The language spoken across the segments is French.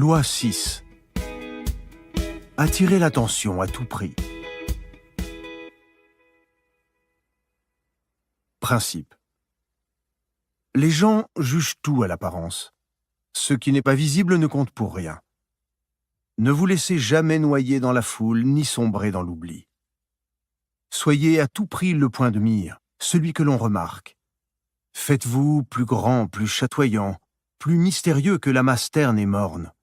Loi 6. Attirer l'attention à tout prix. Principe. Les gens jugent tout à l'apparence. Ce qui n'est pas visible ne compte pour rien. Ne vous laissez jamais noyer dans la foule ni sombrer dans l'oubli. Soyez à tout prix le point de mire, celui que l'on remarque. Faites-vous plus grand, plus chatoyant, plus mystérieux que la masse terne et morne.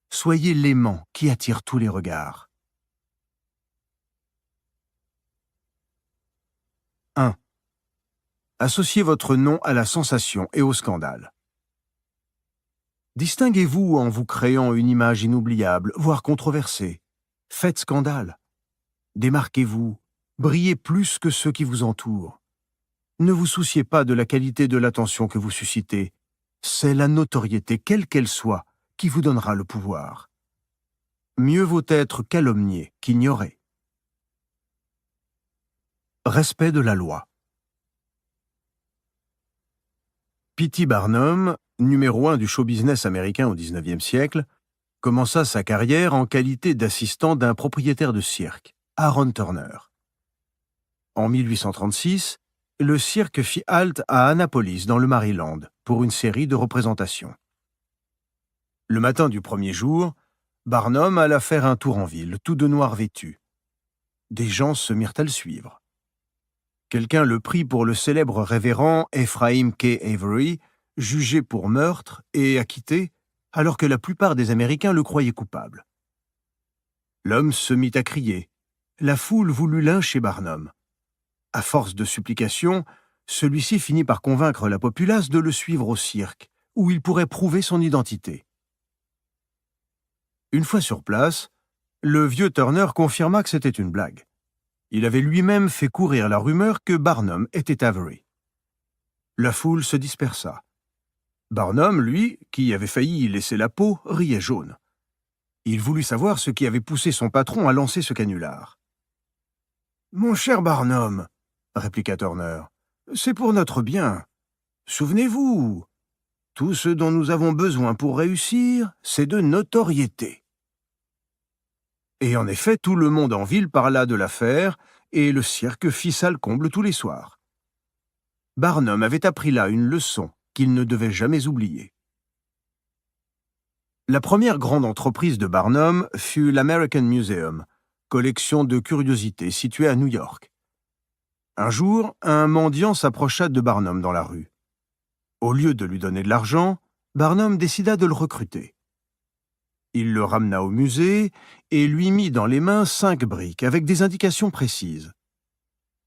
Soyez l'aimant qui attire tous les regards. 1. Associez votre nom à la sensation et au scandale. Distinguez-vous en vous créant une image inoubliable, voire controversée. Faites scandale. Démarquez-vous, brillez plus que ceux qui vous entourent. Ne vous souciez pas de la qualité de l'attention que vous suscitez. C'est la notoriété, quelle qu'elle soit, qui vous donnera le pouvoir. Mieux vaut être calomnié qu'ignoré. Respect de la loi. P.T. Barnum, numéro 1 du show business américain au XIXe siècle, commença sa carrière en qualité d'assistant d'un propriétaire de cirque, Aaron Turner. En 1836, le cirque fit halte à Annapolis, dans le Maryland, pour une série de représentations. Le matin du premier jour, Barnum alla faire un tour en ville, tout de noir vêtu. Des gens se mirent à le suivre. Quelqu'un le prit pour le célèbre révérend Ephraim K. Avery, jugé pour meurtre et acquitté, alors que la plupart des Américains le croyaient coupable. L'homme se mit à crier. La foule voulut lyncher Barnum. À force de supplications, celui-ci finit par convaincre la populace de le suivre au cirque, où il pourrait prouver son identité. Une fois sur place, le vieux Turner confirma que c'était une blague. Il avait lui-même fait courir la rumeur que Barnum était Avery. La foule se dispersa. Barnum, lui, qui avait failli y laisser la peau, riait jaune. Il voulut savoir ce qui avait poussé son patron à lancer ce canular. « Mon cher Barnum, » répliqua Turner, « c'est pour notre bien. Souvenez-vous, tout ce dont nous avons besoin pour réussir, c'est de notoriété. » Et en effet, tout le monde en ville parla de l'affaire, et le cirque fit salle comble tous les soirs. Barnum avait appris là une leçon qu'il ne devait jamais oublier. La première grande entreprise de Barnum fut l'American Museum, collection de curiosités située à New York. Un jour, un mendiant s'approcha de Barnum dans la rue. Au lieu de lui donner de l'argent, Barnum décida de le recruter. Il le ramena au musée et lui mit dans les mains 5 briques avec des indications précises.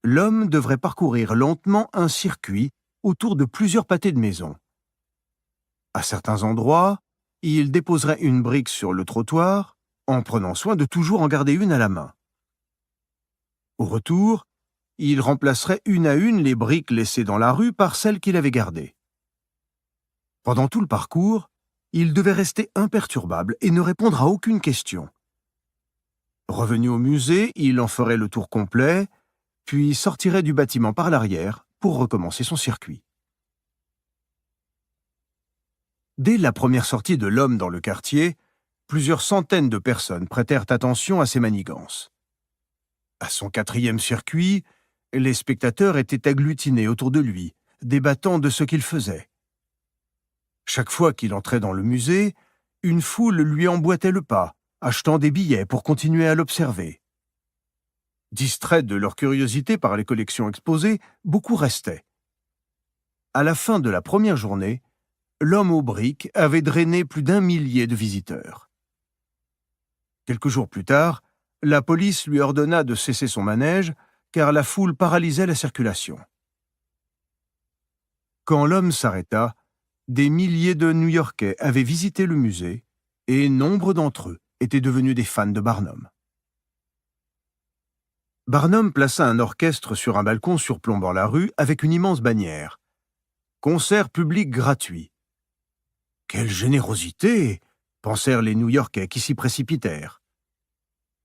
L'homme devrait parcourir lentement un circuit autour de plusieurs pâtés de maisons. À certains endroits, il déposerait une brique sur le trottoir, en prenant soin de toujours en garder une à la main. Au retour, il remplacerait une à une les briques laissées dans la rue par celles qu'il avait gardées. Pendant tout le parcours, il devait rester imperturbable et ne répondre à aucune question. Revenu au musée, il en ferait le tour complet, puis sortirait du bâtiment par l'arrière pour recommencer son circuit. Dès la première sortie de l'homme dans le quartier, plusieurs centaines de personnes prêtèrent attention à ses manigances. À son 4e circuit, les spectateurs étaient agglutinés autour de lui, débattant de ce qu'il faisait. Chaque fois qu'il entrait dans le musée, une foule lui emboîtait le pas, achetant des billets pour continuer à l'observer. Distraits de leur curiosité par les collections exposées, beaucoup restaient. À la fin de la première journée, l'homme aux briques avait drainé plus d'1 millier de visiteurs. Quelques jours plus tard, la police lui ordonna de cesser son manège, car la foule paralysait la circulation. Quand l'homme s'arrêta, des milliers de New-Yorkais avaient visité le musée et nombre d'entre eux étaient devenus des fans de Barnum. Barnum plaça un orchestre sur un balcon surplombant la rue avec une immense bannière. « Concert public gratuit ». « Quelle générosité !» pensèrent les New-Yorkais qui s'y précipitèrent.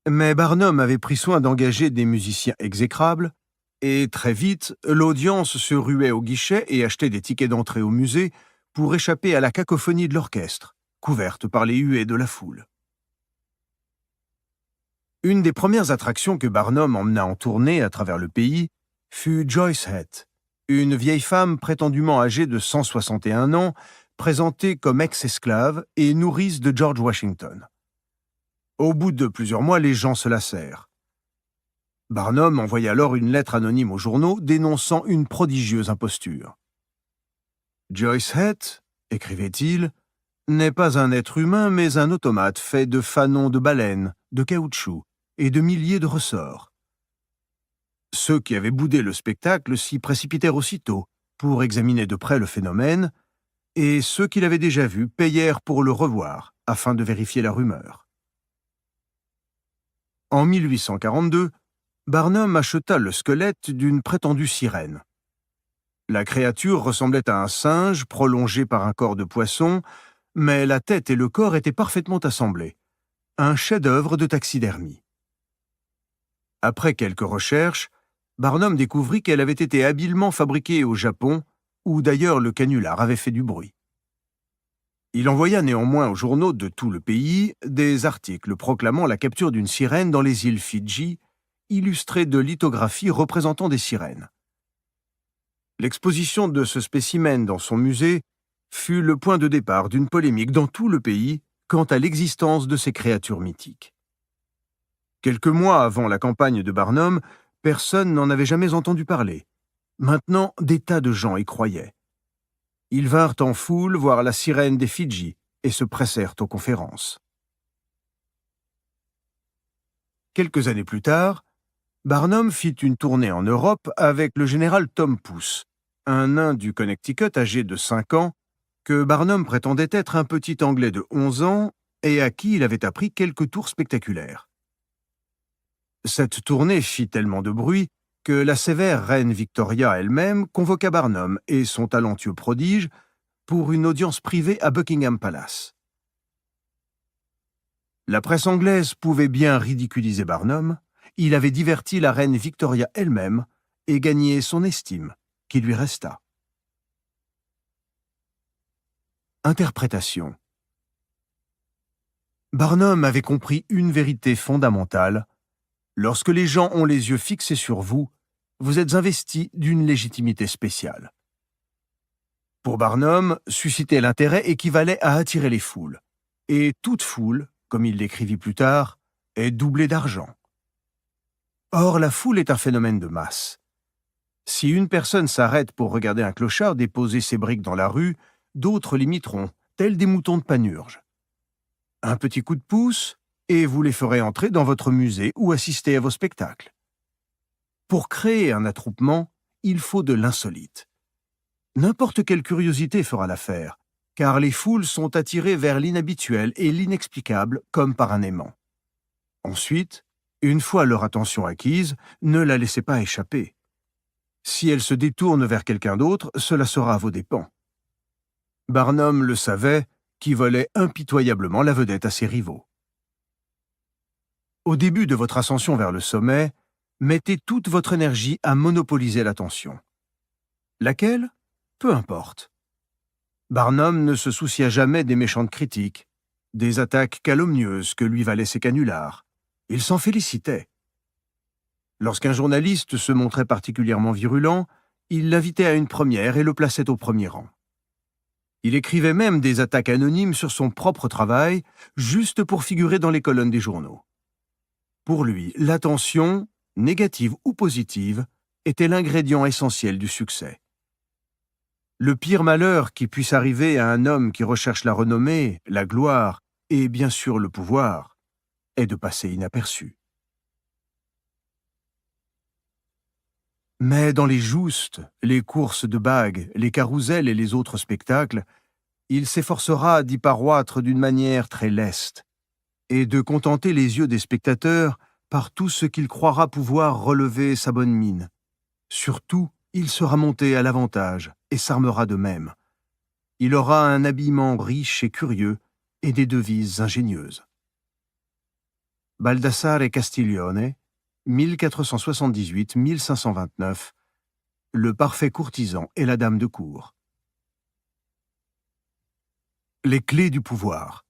Mais Barnum avait pris soin d'engager des musiciens exécrables, et très vite, l'audience se ruait au guichet et achetait des tickets d'entrée au musée pour échapper à la cacophonie de l'orchestre, couverte par les huées de la foule. Une des premières attractions que Barnum emmena en tournée à travers le pays fut Joyce Heth, une vieille femme prétendument âgée de 161 ans, présentée comme ex-esclave et nourrice de George Washington. Au bout de plusieurs mois, les gens se lassèrent. Barnum envoya alors une lettre anonyme aux journaux dénonçant une prodigieuse imposture. « Joyce Heth, écrivait-il, n'est pas un être humain, mais un automate fait de fanons de baleine, de caoutchouc et de milliers de ressorts. » Ceux qui avaient boudé le spectacle s'y précipitèrent aussitôt pour examiner de près le phénomène, et ceux qui l'avaient déjà vu payèrent pour le revoir afin de vérifier la rumeur. En 1842, Barnum acheta le squelette d'une prétendue sirène. La créature ressemblait à un singe prolongé par un corps de poisson, mais la tête et le corps étaient parfaitement assemblés. Un chef-d'œuvre de taxidermie. Après quelques recherches, Barnum découvrit qu'elle avait été habilement fabriquée au Japon, où d'ailleurs le canular avait fait du bruit. Il envoya néanmoins aux journaux de tout le pays des articles proclamant la capture d'une sirène dans les îles Fidji, illustrés de lithographies représentant des sirènes. L'exposition de ce spécimen dans son musée fut le point de départ d'une polémique dans tout le pays quant à l'existence de ces créatures mythiques. Quelques mois avant la campagne de Barnum, personne n'en avait jamais entendu parler. Maintenant, des tas de gens y croyaient. Ils vinrent en foule voir la sirène des Fidji et se pressèrent aux conférences. Quelques années plus tard, Barnum fit une tournée en Europe avec le général Tom Pouce, un nain du Connecticut âgé de 5 ans, que Barnum prétendait être un petit Anglais de 11 ans et à qui il avait appris quelques tours spectaculaires. Cette tournée fit tellement de bruit que la sévère reine Victoria elle-même convoqua Barnum et son talentueux prodige pour une audience privée à Buckingham Palace. La presse anglaise pouvait bien ridiculiser Barnum, il avait diverti la reine Victoria elle-même et gagné son estime, qui lui resta. Interprétation. Barnum avait compris une vérité fondamentale. Lorsque les gens ont les yeux fixés sur vous, vous êtes investi d'une légitimité spéciale. Pour Barnum, susciter l'intérêt équivalait à attirer les foules. Et toute foule, comme il l'écrivit plus tard, est doublée d'argent. Or, la foule est un phénomène de masse. Si une personne s'arrête pour regarder un clochard déposer ses briques dans la rue, d'autres l'imiteront, tels des moutons de Panurge. Un petit coup de pouce, et vous les ferez entrer dans votre musée ou assister à vos spectacles. Pour créer un attroupement, il faut de l'insolite. N'importe quelle curiosité fera l'affaire, car les foules sont attirées vers l'inhabituel et l'inexplicable comme par un aimant. Ensuite, une fois leur attention acquise, ne la laissez pas échapper. Si elle se détourne vers quelqu'un d'autre, cela sera à vos dépens. Barnum le savait, qui volait impitoyablement la vedette à ses rivaux. Au début de votre ascension vers le sommet, mettez toute votre énergie à monopoliser l'attention. Laquelle ? Peu importe. Barnum ne se soucia jamais des méchantes critiques, des attaques calomnieuses que lui valaient ses canulars. Il s'en félicitait. Lorsqu'un journaliste se montrait particulièrement virulent, il l'invitait à une première et le plaçait au premier rang. Il écrivait même des attaques anonymes sur son propre travail, juste pour figurer dans les colonnes des journaux. Pour lui, l'attention, négative ou positive, était l'ingrédient essentiel du succès. Le pire malheur qui puisse arriver à un homme qui recherche la renommée, la gloire et bien sûr le pouvoir est de passer inaperçu. Mais dans les joustes, les courses de bagues, les carousels et les autres spectacles, il s'efforcera d'y paroître d'une manière très leste et de contenter les yeux des spectateurs par tout ce qu'il croira pouvoir relever sa bonne mine. Surtout, il sera monté à l'avantage et s'armera de même. Il aura un habillement riche et curieux et des devises ingénieuses. Baldassare Castiglione, 1478-1529, le parfait courtisan et la dame de cour. Les clés du pouvoir.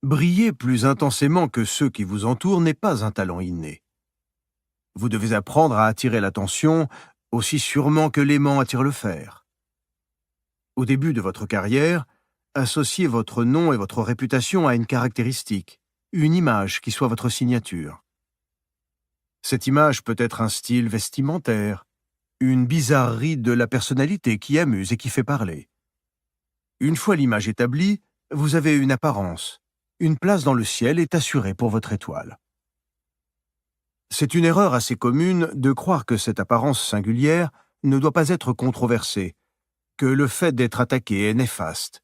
Briller plus intensément que ceux qui vous entourent n'est pas un talent inné. Vous devez apprendre à attirer l'attention aussi sûrement que l'aimant attire le fer. Au début de votre carrière, associez votre nom et votre réputation à une caractéristique, une image qui soit votre signature. Cette image peut être un style vestimentaire, une bizarrerie de la personnalité qui amuse et qui fait parler. Une fois l'image établie, vous avez une apparence. Une place dans le ciel est assurée pour votre étoile. C'est une erreur assez commune de croire que cette apparence singulière ne doit pas être controversée, que le fait d'être attaqué est néfaste.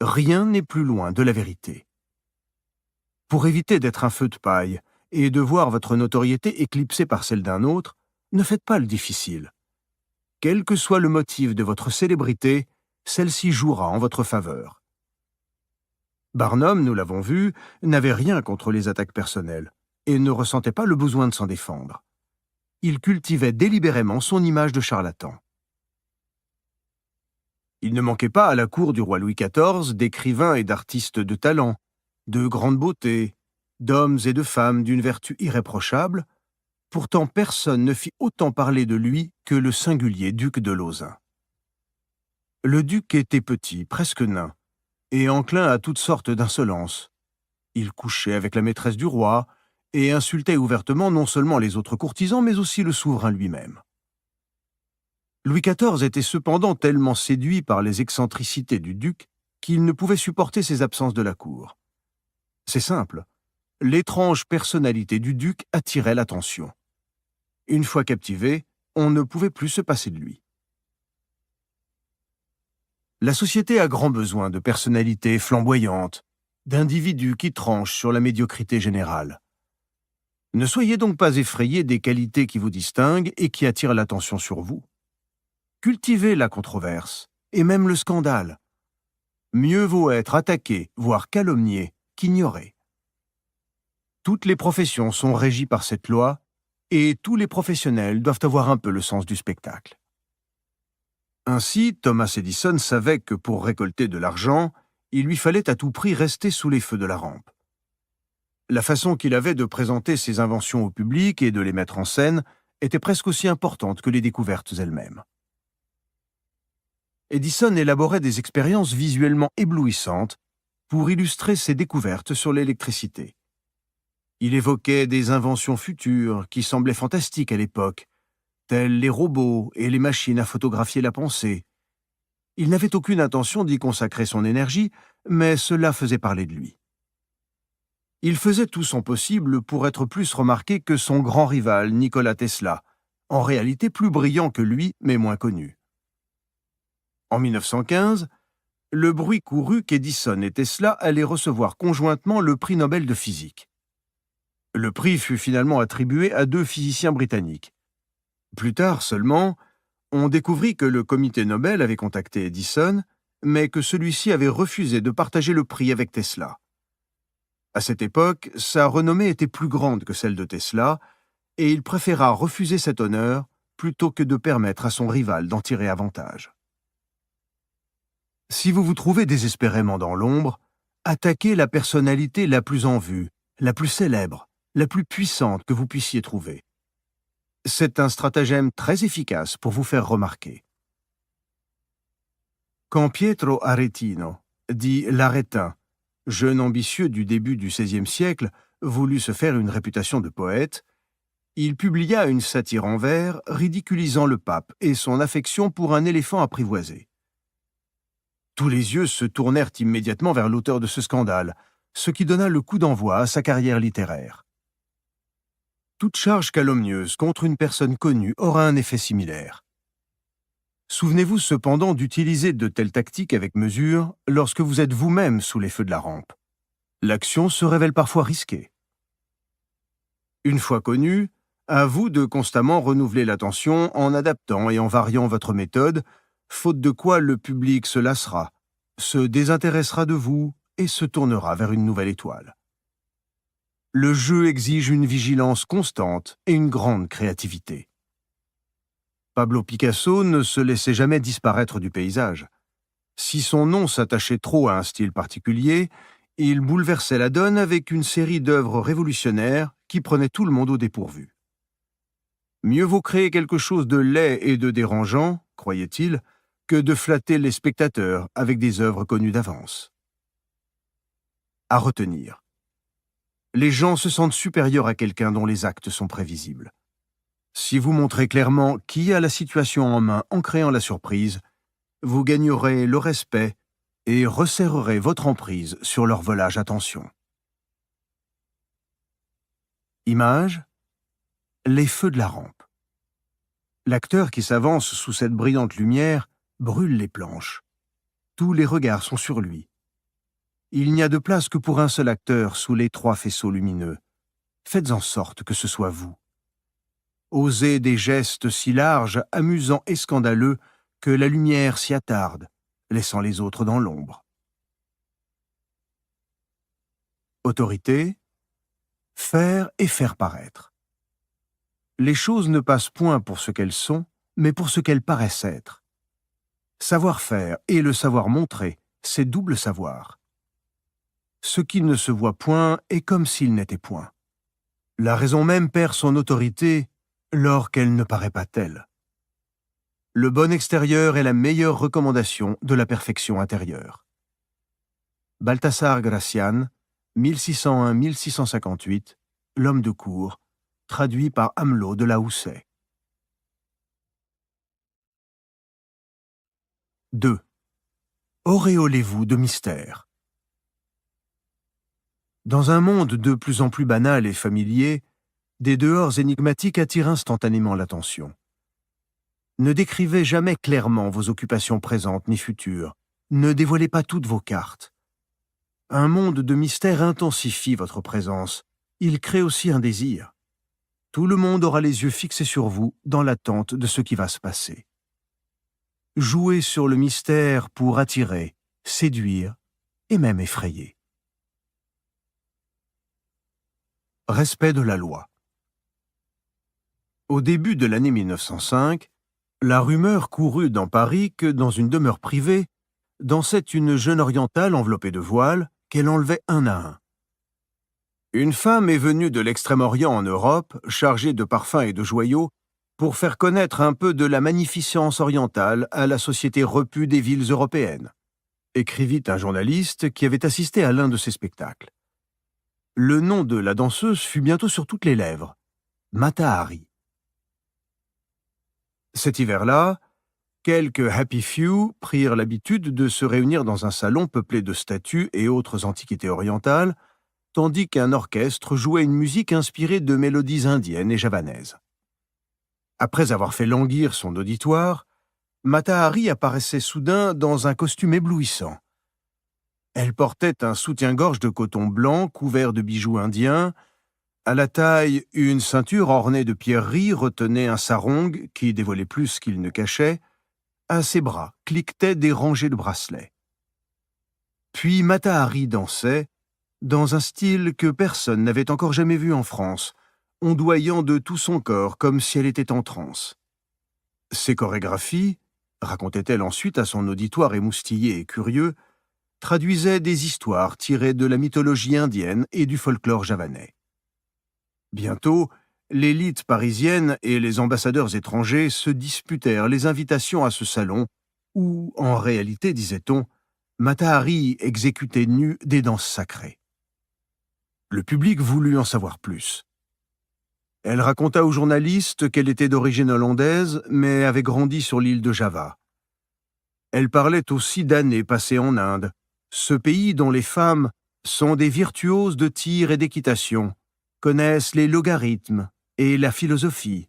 Rien n'est plus loin de la vérité. Pour éviter d'être un feu de paille et de voir votre notoriété éclipsée par celle d'un autre, ne faites pas le difficile. Quel que soit le motif de votre célébrité, celle-ci jouera en votre faveur. Barnum, nous l'avons vu, n'avait rien contre les attaques personnelles et ne ressentait pas le besoin de s'en défendre. Il cultivait délibérément son image de charlatan. Il ne manquait pas à la cour du roi Louis XIV d'écrivains et d'artistes de talent, de grande beauté, d'hommes et de femmes d'une vertu irréprochable. Pourtant personne ne fit autant parler de lui que le singulier duc de Lauzun. Le duc était petit, presque nain, et enclin à toutes sortes d'insolences. Il couchait avec la maîtresse du roi et insultait ouvertement non seulement les autres courtisans, mais aussi le souverain lui-même. Louis XIV était cependant tellement séduit par les excentricités du duc qu'il ne pouvait supporter ses absences de la cour. C'est simple, l'étrange personnalité du duc attirait l'attention. Une fois captivé, on ne pouvait plus se passer de lui. La société a grand besoin de personnalités flamboyantes, d'individus qui tranchent sur la médiocrité générale. Ne soyez donc pas effrayés des qualités qui vous distinguent et qui attirent l'attention sur vous. Cultivez la controverse, et même le scandale. Mieux vaut être attaqué, voire calomnié, qu'ignoré. Toutes les professions sont régies par cette loi, et tous les professionnels doivent avoir un peu le sens du spectacle. Ainsi, Thomas Edison savait que pour récolter de l'argent, il lui fallait à tout prix rester sous les feux de la rampe. La façon qu'il avait de présenter ses inventions au public et de les mettre en scène était presque aussi importante que les découvertes elles-mêmes. Edison élaborait des expériences visuellement éblouissantes pour illustrer ses découvertes sur l'électricité. Il évoquait des inventions futures qui semblaient fantastiques à l'époque, tels les robots et les machines à photographier la pensée. Il n'avait aucune intention d'y consacrer son énergie, mais cela faisait parler de lui. Il faisait tout son possible pour être plus remarqué que son grand rival Nikola Tesla, en réalité plus brillant que lui, mais moins connu. En 1915, le bruit courut qu'Edison et Tesla allaient recevoir conjointement le prix Nobel de physique. Le prix fut finalement attribué à deux physiciens britanniques. Plus tard seulement, on découvrit que le comité Nobel avait contacté Edison, mais que celui-ci avait refusé de partager le prix avec Tesla. À cette époque, sa renommée était plus grande que celle de Tesla, et il préféra refuser cet honneur plutôt que de permettre à son rival d'en tirer avantage. Si vous vous trouvez désespérément dans l'ombre, attaquez la personnalité la plus en vue, la plus célèbre, la plus puissante que vous puissiez trouver. C'est un stratagème très efficace pour vous faire remarquer. Quand Pietro Aretino, dit l'Arétin, jeune ambitieux du début du XVIe siècle, voulut se faire une réputation de poète, il publia une satire en vers ridiculisant le pape et son affection pour un éléphant apprivoisé. Tous les yeux se tournèrent immédiatement vers l'auteur de ce scandale, ce qui donna le coup d'envoi à sa carrière littéraire. Toute charge calomnieuse contre une personne connue aura un effet similaire. Souvenez-vous cependant d'utiliser de telles tactiques avec mesure lorsque vous êtes vous-même sous les feux de la rampe. L'action se révèle parfois risquée. Une fois connue, à vous de constamment renouveler l'attention en adaptant et en variant votre méthode, faute de quoi le public se lassera, se désintéressera de vous et se tournera vers une nouvelle étoile. Le jeu exige une vigilance constante et une grande créativité. Pablo Picasso ne se laissait jamais disparaître du paysage. Si son nom s'attachait trop à un style particulier, il bouleversait la donne avec une série d'œuvres révolutionnaires qui prenaient tout le monde au dépourvu. Mieux vaut créer quelque chose de laid et de dérangeant, croyait-il, que de flatter les spectateurs avec des œuvres connues d'avance. À retenir. Les gens se sentent supérieurs à quelqu'un dont les actes sont prévisibles. Si vous montrez clairement qui a la situation en main en créant la surprise, vous gagnerez le respect et resserrerez votre emprise sur leur volage attention. Image : les feux de la rampe. L'acteur qui s'avance sous cette brillante lumière brûle les planches. Tous les regards sont sur lui. Il n'y a de place que pour un seul acteur sous les 3 faisceaux lumineux. Faites en sorte que ce soit vous. Osez des gestes si larges, amusants et scandaleux que la lumière s'y attarde, laissant les autres dans l'ombre. Autorité : faire et faire paraître. Les choses ne passent point pour ce qu'elles sont, mais pour ce qu'elles paraissent être. Savoir-faire et le savoir montrer, c'est double savoir. Ce qui ne se voit point est comme s'il n'était point. La raison même perd son autorité lors qu'elle ne paraît pas telle. Le bon extérieur est la meilleure recommandation de la perfection intérieure. Balthasar Gracian, 1601-1658, L'homme de cour, traduit par Amelot de la Houssaye. 2. Auréolez-vous de mystère. Dans un monde de plus en plus banal et familier, des dehors énigmatiques attirent instantanément l'attention. Ne décrivez jamais clairement vos occupations présentes ni futures. Ne dévoilez pas toutes vos cartes. Un monde de mystère intensifie votre présence. Il crée aussi un désir. Tout le monde aura les yeux fixés sur vous dans l'attente de ce qui va se passer. Jouez sur le mystère pour attirer, séduire et même effrayer. Respect de la loi. Au début de l'année 1905, la rumeur courut dans Paris que dans une demeure privée, dansait une jeune orientale enveloppée de voile qu'elle enlevait un à un. Une femme est venue de l'Extrême-Orient en Europe, chargée de parfums et de joyaux, pour faire connaître un peu de la magnificence orientale à la société repue des villes européennes, écrivit un journaliste qui avait assisté à l'un de ces spectacles. Le nom de la danseuse fut bientôt sur toutes les lèvres, Mata Hari. Cet hiver-là, quelques happy few prirent l'habitude de se réunir dans un salon peuplé de statues et autres antiquités orientales, tandis qu'un orchestre jouait une musique inspirée de mélodies indiennes et javanaises. Après avoir fait languir son auditoire, Mata Hari apparaissait soudain dans un costume éblouissant. Elle portait un soutien-gorge de coton blanc couvert de bijoux indiens. À la taille, une ceinture ornée de pierreries retenait un sarong qui dévoilait plus qu'il ne cachait. À ses bras cliquetaient des rangées de bracelets. Puis Mata Hari dansait, dans un style que personne n'avait encore jamais vu en France, ondoyant de tout son corps comme si elle était en transe. Ces chorégraphies, racontait-elle ensuite à son auditoire émoustillé et curieux, traduisaient des histoires tirées de la mythologie indienne et du folklore javanais. Bientôt, l'élite parisienne et les ambassadeurs étrangers se disputèrent les invitations à ce salon où, en réalité, disait-on, Mata Hari exécutait nue des danses sacrées. Le public voulut en savoir plus. Elle raconta aux journalistes qu'elle était d'origine hollandaise, mais avait grandi sur l'île de Java. Elle parlait aussi d'années passées en Inde, ce pays dont les femmes sont des virtuoses de tir et d'équitation, connaissent les logarithmes et la philosophie,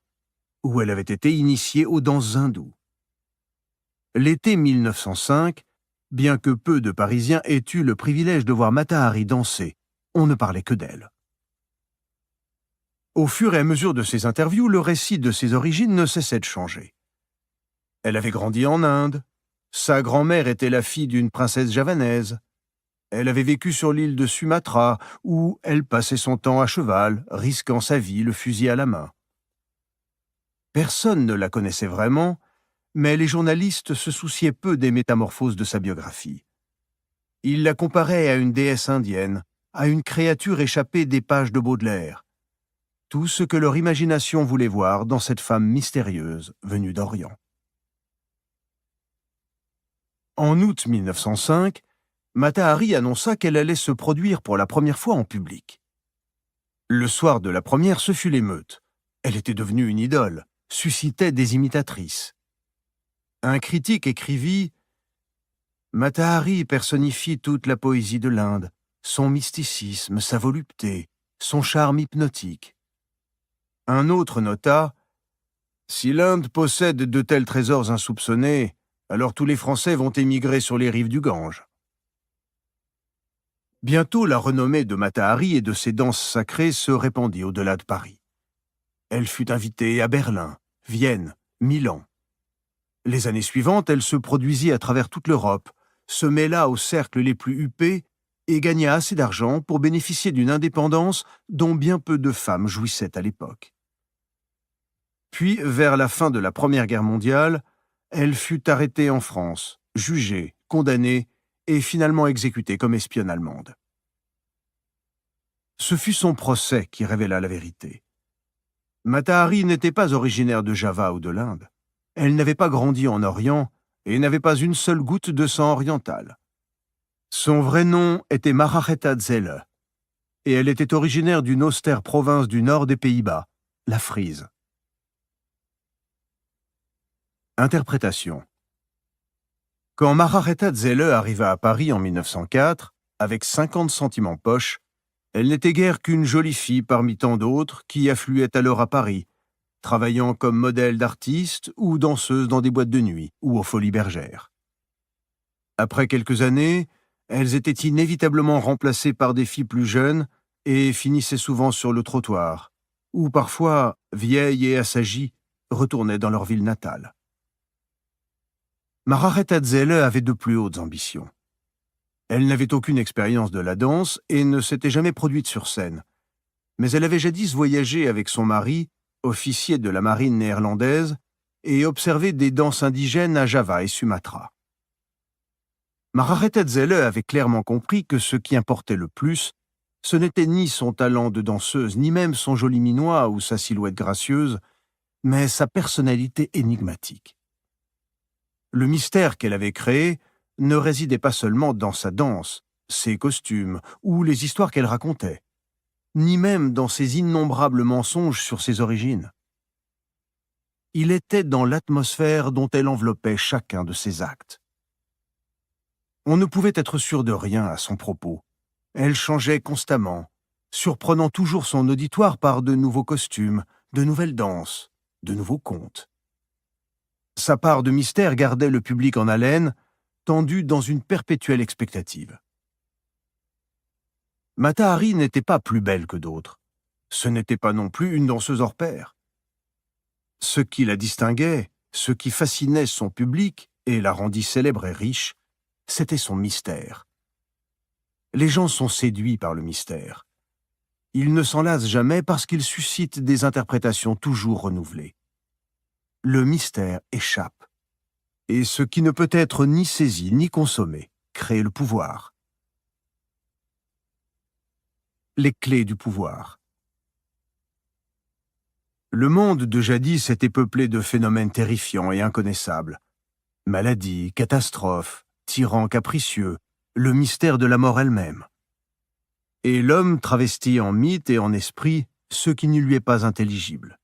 où elle avait été initiée aux danses hindoues. L'été 1905, bien que peu de Parisiens aient eu le privilège de voir Mata Hari danser, on ne parlait que d'elle. Au fur et à mesure de ses interviews, le récit de ses origines ne cessait de changer. Elle avait grandi en Inde. Sa grand-mère était la fille d'une princesse javanaise. Elle avait vécu sur l'île de Sumatra, où elle passait son temps à cheval, risquant sa vie, le fusil à la main. Personne ne la connaissait vraiment, mais les journalistes se souciaient peu des métamorphoses de sa biographie. Ils la comparaient à une déesse indienne, à une créature échappée des pages de Baudelaire. Tout ce que leur imagination voulait voir dans cette femme mystérieuse venue d'Orient. En août 1905, Mata Hari annonça qu'elle allait se produire pour la première fois en public. Le soir de la première, ce fut l'émeute. Elle était devenue une idole, suscitait des imitatrices. Un critique écrivit « Mata Hari personnifie toute la poésie de l'Inde, son mysticisme, sa volupté, son charme hypnotique. » Un autre nota « Si l'Inde possède de tels trésors insoupçonnés, alors tous les Français vont émigrer sur les rives du Gange. » Bientôt, la renommée de Mata Hari et de ses danses sacrées se répandit au-delà de Paris. Elle fut invitée à Berlin, Vienne, Milan. Les années suivantes, elle se produisit à travers toute l'Europe, se mêla aux cercles les plus huppés et gagna assez d'argent pour bénéficier d'une indépendance dont bien peu de femmes jouissaient à l'époque. Puis, vers la fin de la Première Guerre mondiale, elle fut arrêtée en France, jugée, condamnée et finalement exécutée comme espionne allemande. Ce fut son procès qui révéla la vérité. Mata Hari n'était pas originaire de Java ou de l'Inde. Elle n'avait pas grandi en Orient et n'avait pas une seule goutte de sang oriental. Son vrai nom était Margaretha Zelle, et elle était originaire d'une austère province du nord des Pays-Bas, la Frise. Interprétation. Quand Margaretha Zelle arriva à Paris en 1904, avec 50 centimes en poche, elle n'était guère qu'une jolie fille parmi tant d'autres qui affluaient alors à Paris, travaillant comme modèle d'artiste ou danseuse dans des boîtes de nuit ou aux Folies Bergères. Après quelques années, elles étaient inévitablement remplacées par des filles plus jeunes et finissaient souvent sur le trottoir, ou parfois, vieilles et assagies, retournaient dans leur ville natale. Margaretha Zelle avait de plus hautes ambitions. Elle n'avait aucune expérience de la danse et ne s'était jamais produite sur scène, mais elle avait jadis voyagé avec son mari, officier de la marine néerlandaise, et observé des danses indigènes à Java et Sumatra. Margaretha Zelle avait clairement compris que ce qui importait le plus, ce n'était ni son talent de danseuse, ni même son joli minois ou sa silhouette gracieuse, mais sa personnalité énigmatique. Le mystère qu'elle avait créé ne résidait pas seulement dans sa danse, ses costumes ou les histoires qu'elle racontait, ni même dans ses innombrables mensonges sur ses origines. Il était dans l'atmosphère dont elle enveloppait chacun de ses actes. On ne pouvait être sûr de rien à son propos. Elle changeait constamment, surprenant toujours son auditoire par de nouveaux costumes, de nouvelles danses, de nouveaux contes. Sa part de mystère gardait le public en haleine, tendu dans une perpétuelle expectative. Mata Hari n'était pas plus belle que d'autres. Ce n'était pas non plus une danseuse hors pair. Ce qui la distinguait, ce qui fascinait son public et la rendit célèbre et riche, c'était son mystère. Les gens sont séduits par le mystère. Ils ne s'en lassent jamais parce qu'il suscite des interprétations toujours renouvelées. Le mystère échappe. Et ce qui ne peut être ni saisi ni consommé crée le pouvoir. Les clés du pouvoir. Le monde de jadis était peuplé de phénomènes terrifiants et inconnaissables. Maladies, catastrophes, tyrans capricieux, le mystère de la mort elle-même. Et l'homme travestit en mythe et en esprit ce qui ne lui est pas intelligible.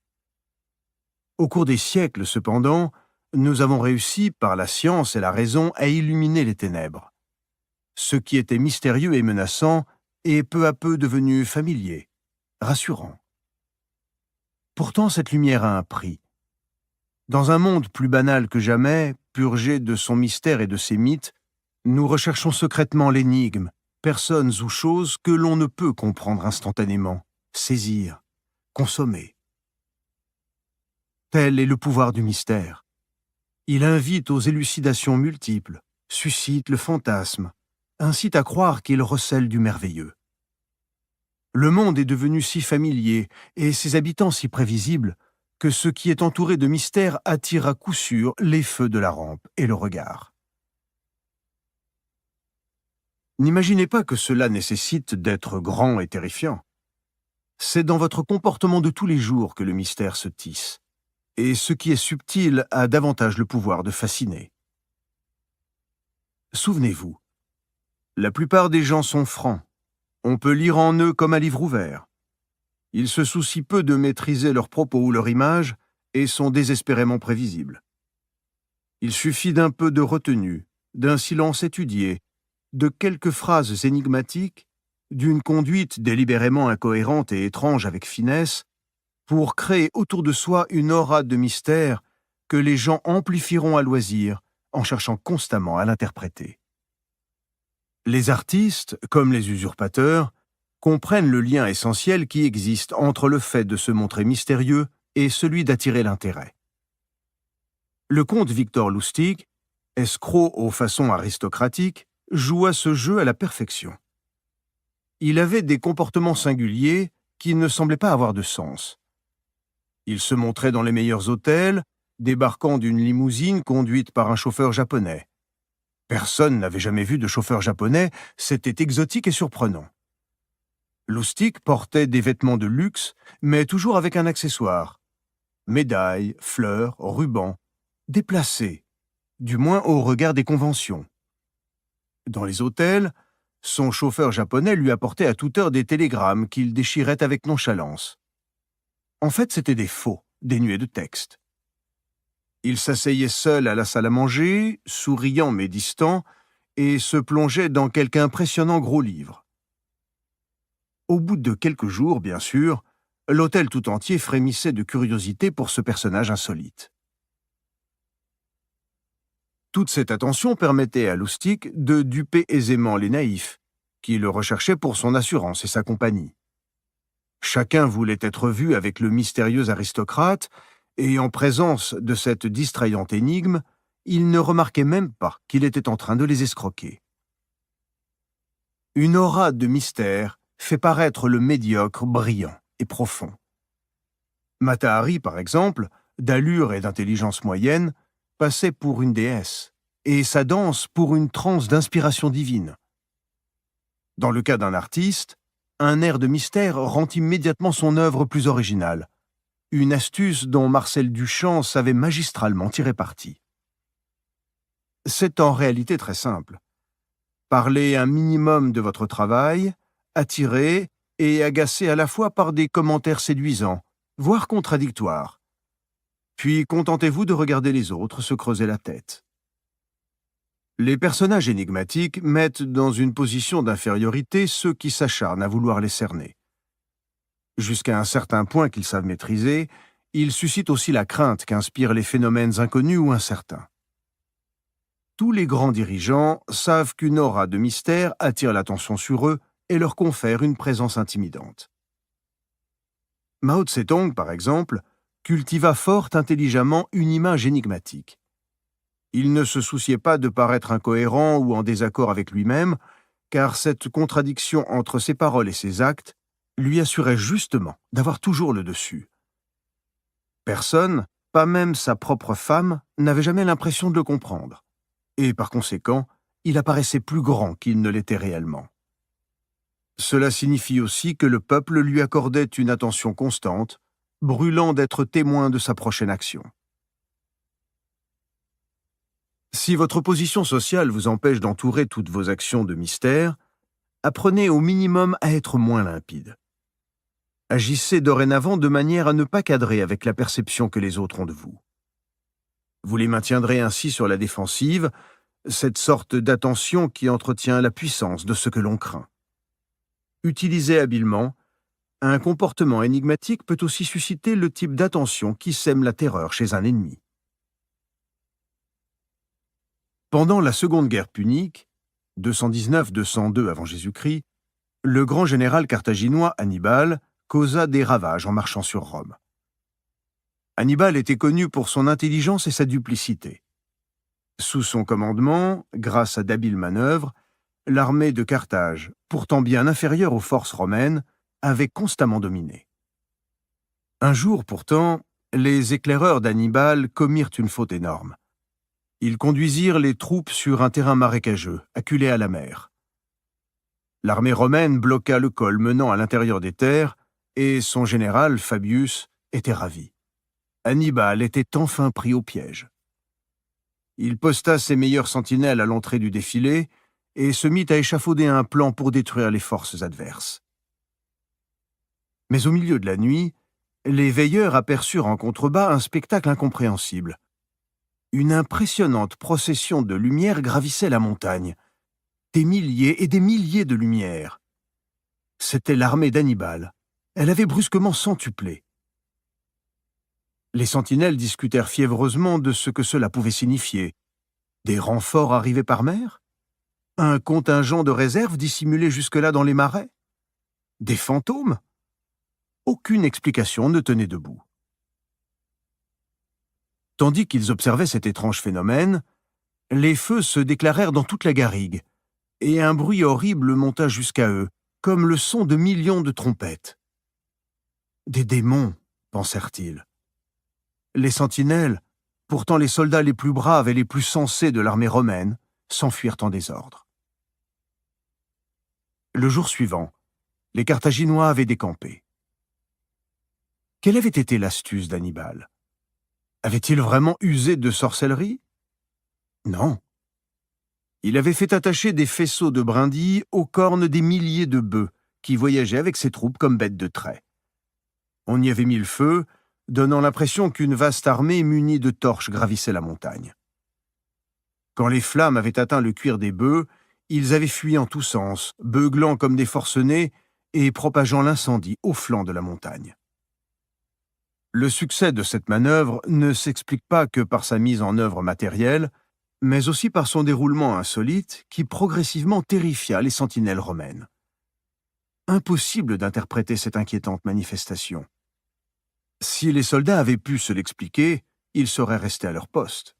Au cours des siècles, cependant, nous avons réussi, par la science et la raison, à illuminer les ténèbres. Ce qui était mystérieux et menaçant est peu à peu devenu familier, rassurant. Pourtant, cette lumière a un prix. Dans un monde plus banal que jamais, purgé de son mystère et de ses mythes, nous recherchons secrètement l'énigme, personnes ou choses que l'on ne peut comprendre instantanément, saisir, consommer. Tel est le pouvoir du mystère. Il invite aux élucidations multiples, suscite le fantasme, incite à croire qu'il recèle du merveilleux. Le monde est devenu si familier et ses habitants si prévisibles que ce qui est entouré de mystère attire à coup sûr les feux de la rampe et le regard. N'imaginez pas que cela nécessite d'être grand et terrifiant. C'est dans votre comportement de tous les jours que le mystère se tisse, et ce qui est subtil a davantage le pouvoir de fasciner. Souvenez-vous, la plupart des gens sont francs. On peut lire en eux comme un livre ouvert. Ils se soucient peu de maîtriser leurs propos ou leur image et sont désespérément prévisibles. Il suffit d'un peu de retenue, d'un silence étudié, de quelques phrases énigmatiques, d'une conduite délibérément incohérente et étrange avec finesse, pour créer autour de soi une aura de mystère que les gens amplifieront à loisir en cherchant constamment à l'interpréter. Les artistes, comme les usurpateurs, comprennent le lien essentiel qui existe entre le fait de se montrer mystérieux et celui d'attirer l'intérêt. Le comte Victor Lustig, escroc aux façons aristocratiques, joua ce jeu à la perfection. Il avait des comportements singuliers qui ne semblaient pas avoir de sens. Il se montrait dans les meilleurs hôtels, débarquant d'une limousine conduite par un chauffeur japonais. Personne n'avait jamais vu de chauffeur japonais, c'était exotique et surprenant. Lustig portait des vêtements de luxe, mais toujours avec un accessoire. Médailles, fleurs, rubans, déplacés, du moins au regard des conventions. Dans les hôtels, son chauffeur japonais lui apportait à toute heure des télégrammes qu'il déchirait avec nonchalance. En fait, c'étaient des faux, dénués de texte. Il s'asseyait seul à la salle à manger, souriant mais distant, et se plongeait dans quelque impressionnant gros livre. Au bout de quelques jours, bien sûr, l'hôtel tout entier frémissait de curiosité pour ce personnage insolite. Toute cette attention permettait à Lustig de duper aisément les naïfs, qui le recherchaient pour son assurance et sa compagnie. Chacun voulait être vu avec le mystérieux aristocrate, et en présence de cette distrayante énigme, il ne remarquait même pas qu'il était en train de les escroquer. Une aura de mystère fait paraître le médiocre brillant et profond. Mata Hari, par exemple, d'allure et d'intelligence moyenne, passait pour une déesse, et sa danse pour une transe d'inspiration divine. Dans le cas d'un artiste, un air de mystère rend immédiatement son œuvre plus originale, une astuce dont Marcel Duchamp savait magistralement tirer parti. C'est en réalité très simple. Parlez un minimum de votre travail, attirer et agacer à la fois par des commentaires séduisants, voire contradictoires. Puis contentez-vous de regarder les autres se creuser la tête. Les personnages énigmatiques mettent dans une position d'infériorité ceux qui s'acharnent à vouloir les cerner. Jusqu'à un certain point qu'ils savent maîtriser, ils suscitent aussi la crainte qu'inspirent les phénomènes inconnus ou incertains. Tous les grands dirigeants savent qu'une aura de mystère attire l'attention sur eux et leur confère une présence intimidante. Mao Tse-tung, par exemple, cultiva fort intelligemment une image énigmatique. Il ne se souciait pas de paraître incohérent ou en désaccord avec lui-même, car cette contradiction entre ses paroles et ses actes lui assurait justement d'avoir toujours le dessus. Personne, pas même sa propre femme, n'avait jamais l'impression de le comprendre, et par conséquent, il apparaissait plus grand qu'il ne l'était réellement. Cela signifie aussi que le peuple lui accordait une attention constante, brûlant d'être témoin de sa prochaine action. Si votre position sociale vous empêche d'entourer toutes vos actions de mystère, apprenez au minimum à être moins limpide. Agissez dorénavant de manière à ne pas cadrer avec la perception que les autres ont de vous. Vous les maintiendrez ainsi sur la défensive, cette sorte d'attention qui entretient la puissance de ce que l'on craint. Utilisé habilement, un comportement énigmatique peut aussi susciter le type d'attention qui sème la terreur chez un ennemi. Pendant la Seconde Guerre punique, 219-202 avant Jésus-Christ, le grand général carthaginois Hannibal causa des ravages en marchant sur Rome. Hannibal était connu pour son intelligence et sa duplicité. Sous son commandement, grâce à d'habiles manœuvres, l'armée de Carthage, pourtant bien inférieure aux forces romaines, avait constamment dominé. Un jour, pourtant, les éclaireurs d'Hannibal commirent une faute énorme. Ils conduisirent les troupes sur un terrain marécageux, acculé à la mer. L'armée romaine bloqua le col menant à l'intérieur des terres, et son général, Fabius, était ravi. Hannibal était enfin pris au piège. Il posta ses meilleurs sentinelles à l'entrée du défilé et se mit à échafauder un plan pour détruire les forces adverses. Mais au milieu de la nuit, les veilleurs aperçurent en contrebas un spectacle incompréhensible. Une impressionnante procession de lumière gravissait la montagne. Des milliers et des milliers de lumières. C'était l'armée d'Hannibal. Elle avait brusquement centuplé. Les sentinelles discutèrent fiévreusement de ce que cela pouvait signifier. Des renforts arrivés par mer? Un contingent de réserve dissimulé jusque-là dans les marais? Des fantômes? Aucune explication ne tenait debout. Tandis qu'ils observaient cet étrange phénomène, les feux se déclarèrent dans toute la garrigue, et un bruit horrible monta jusqu'à eux, comme le son de millions de trompettes. Des démons, pensèrent-ils. Les sentinelles, pourtant les soldats les plus braves et les plus sensés de l'armée romaine, s'enfuirent en désordre. Le jour suivant, les Carthaginois avaient décampé. Quelle avait été l'astuce d'Hannibal? Avait-il vraiment usé de sorcellerie? Non. Il avait fait attacher des faisceaux de brindilles aux cornes des milliers de bœufs qui voyageaient avec ses troupes comme bêtes de trait. On y avait mis le feu, donnant l'impression qu'une vaste armée munie de torches gravissait la montagne. Quand les flammes avaient atteint le cuir des bœufs, ils avaient fui en tous sens, beuglant comme des forcenés et propageant l'incendie au flanc de la montagne. Le succès de cette manœuvre ne s'explique pas que par sa mise en œuvre matérielle, mais aussi par son déroulement insolite qui progressivement terrifia les sentinelles romaines. Impossible d'interpréter cette inquiétante manifestation. Si les soldats avaient pu se l'expliquer, ils seraient restés à leur poste.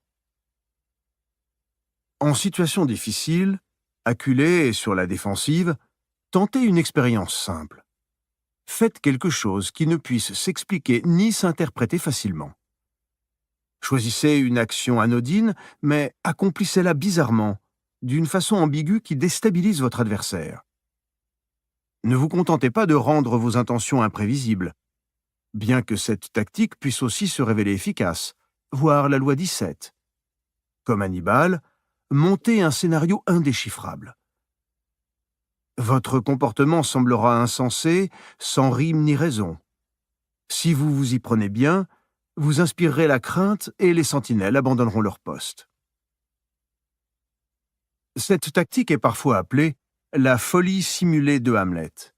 En situation difficile, acculés et sur la défensive, tentez une expérience simple. Faites quelque chose qui ne puisse s'expliquer ni s'interpréter facilement. Choisissez une action anodine, mais accomplissez-la bizarrement, d'une façon ambiguë qui déstabilise votre adversaire. Ne vous contentez pas de rendre vos intentions imprévisibles, bien que cette tactique puisse aussi se révéler efficace, voire la loi 17. Comme Hannibal, montez un scénario indéchiffrable. Votre comportement semblera insensé, sans rime ni raison. Si vous vous y prenez bien, vous inspirerez la crainte et les sentinelles abandonneront leur poste. Cette tactique est parfois appelée la folie simulée de Hamlet,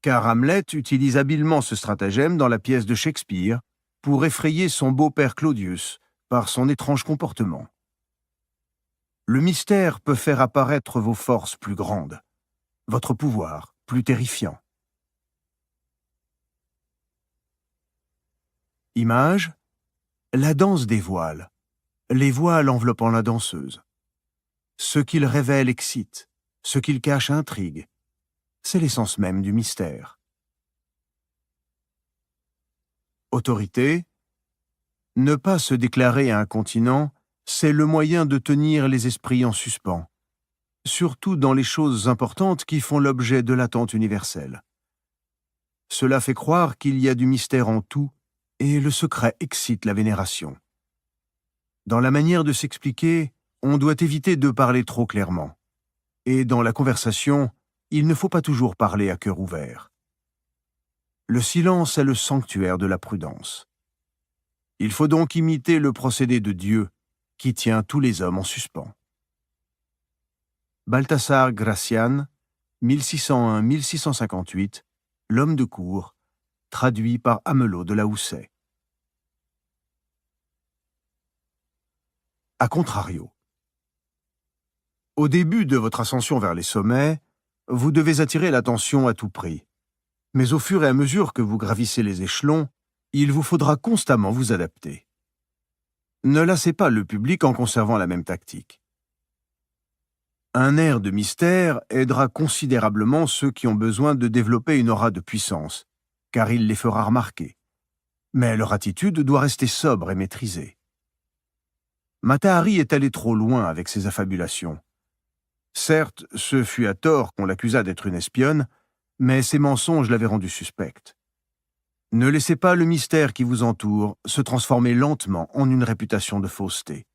car Hamlet utilise habilement ce stratagème dans la pièce de Shakespeare pour effrayer son beau-père Claudius par son étrange comportement. Le mystère peut faire apparaître vos forces plus grandes, votre pouvoir plus terrifiant. Image, la danse des voiles, les voiles enveloppant la danseuse. Ce qu'ils révèlent excite, ce qu'ils cachent intrigue. C'est l'essence même du mystère. Autorité, ne pas se déclarer à un continent, c'est le moyen de tenir les esprits en suspens, surtout dans les choses importantes qui font l'objet de l'attente universelle. Cela fait croire qu'il y a du mystère en tout, et le secret excite la vénération. Dans la manière de s'expliquer, on doit éviter de parler trop clairement. Et dans la conversation, il ne faut pas toujours parler à cœur ouvert. Le silence est le sanctuaire de la prudence. Il faut donc imiter le procédé de Dieu, qui tient tous les hommes en suspens. Balthasar Gracian, 1601-1658, L'homme de cour, traduit par Amelot de la Houssaye. A contrario. Au début de votre ascension vers les sommets, vous devez attirer l'attention à tout prix. Mais au fur et à mesure que vous gravissez les échelons, il vous faudra constamment vous adapter. Ne lassez pas le public en conservant la même tactique. Un air de mystère aidera considérablement ceux qui ont besoin de développer une aura de puissance, car il les fera remarquer. mais leur attitude doit rester sobre et maîtrisée. Mata Hari est allé trop loin avec ses affabulations. Certes, ce fut à tort qu'on l'accusa d'être une espionne, mais ses mensonges l'avaient rendue suspecte. Ne laissez pas le mystère qui vous entoure se transformer lentement en une réputation de fausseté.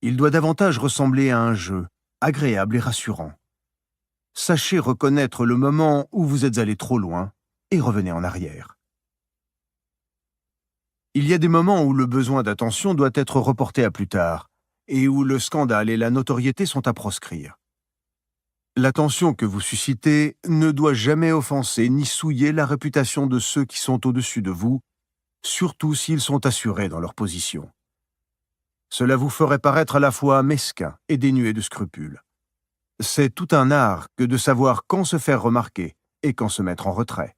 Il doit davantage ressembler à un jeu, agréable et rassurant. Sachez reconnaître le moment où vous êtes allé trop loin et revenez en arrière. Il y a des moments où le besoin d'attention doit être reporté à plus tard et où le scandale et la notoriété sont à proscrire. L'attention que vous suscitez ne doit jamais offenser ni souiller la réputation de ceux qui sont au-dessus de vous, surtout s'ils sont assurés dans leur position. Cela vous ferait paraître à la fois mesquin et dénué de scrupules. C'est tout un art que de savoir quand se faire remarquer et quand se mettre en retrait.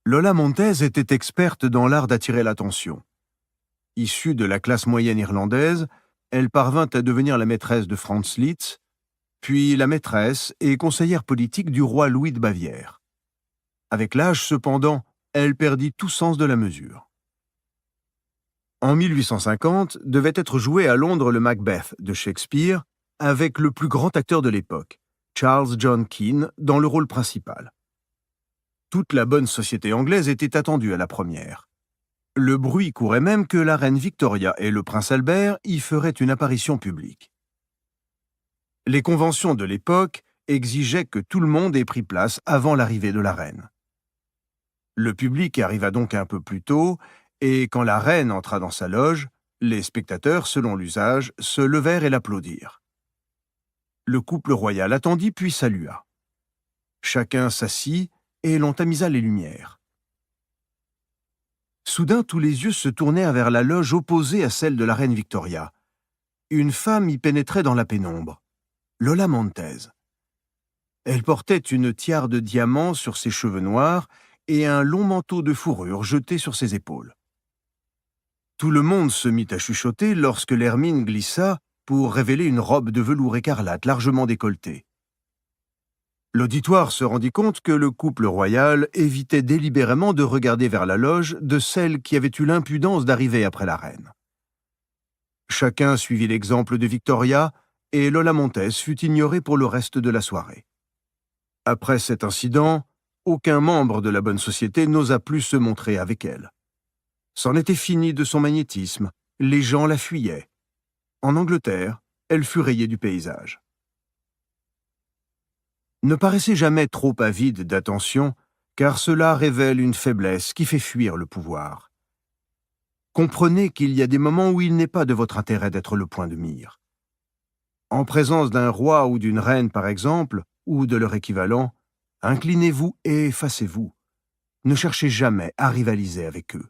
Lola Montez était experte dans l'art d'attirer l'attention. Issue de la classe moyenne irlandaise, elle parvint à devenir la maîtresse de Franz Liszt, puis la maîtresse et conseillère politique du roi Louis de Bavière. Avec l'âge, cependant, elle perdit tout sens de la mesure. En 1850, devait être joué à Londres le Macbeth de Shakespeare, avec le plus grand acteur de l'époque, Charles John Keane, dans le rôle principal. Toute la bonne société anglaise était attendue à la première. Le bruit courait même que la reine Victoria et le prince Albert y feraient une apparition publique. Les conventions de l'époque exigeaient que tout le monde ait pris place avant l'arrivée de la reine. Le public arriva donc un peu plus tôt, et quand la reine entra dans sa loge, les spectateurs, selon l'usage, se levèrent et l'applaudirent. Le couple royal attendit puis salua. Chacun s'assit et l'on tamisa les lumières. Soudain, tous les yeux se tournèrent vers la loge opposée à celle de la reine Victoria. Une femme y pénétrait dans la pénombre. Lola Montez. Elle portait une tiare de diamants sur ses cheveux noirs et un long manteau de fourrure jeté sur ses épaules. Tout le monde se mit à chuchoter lorsque l'hermine glissa pour révéler une robe de velours écarlate largement décolletée. L'auditoire se rendit compte que le couple royal évitait délibérément de regarder vers la loge de celle qui avait eu l'impudence d'arriver après la reine. Chacun suivit l'exemple de Victoria, et Lola Montez fut ignorée pour le reste de la soirée. Après cet incident, aucun membre de la bonne société n'osa plus se montrer avec elle. C'en était fini de son magnétisme, les gens la fuyaient. En Angleterre, elle fut rayée du paysage. Ne paraissez jamais trop avide d'attention, car cela révèle une faiblesse qui fait fuir le pouvoir. Comprenez qu'il y a des moments où il n'est pas de votre intérêt d'être le point de mire. En présence d'un roi ou d'une reine, par exemple, ou de leur équivalent, inclinez-vous et effacez-vous. Ne cherchez jamais à rivaliser avec eux.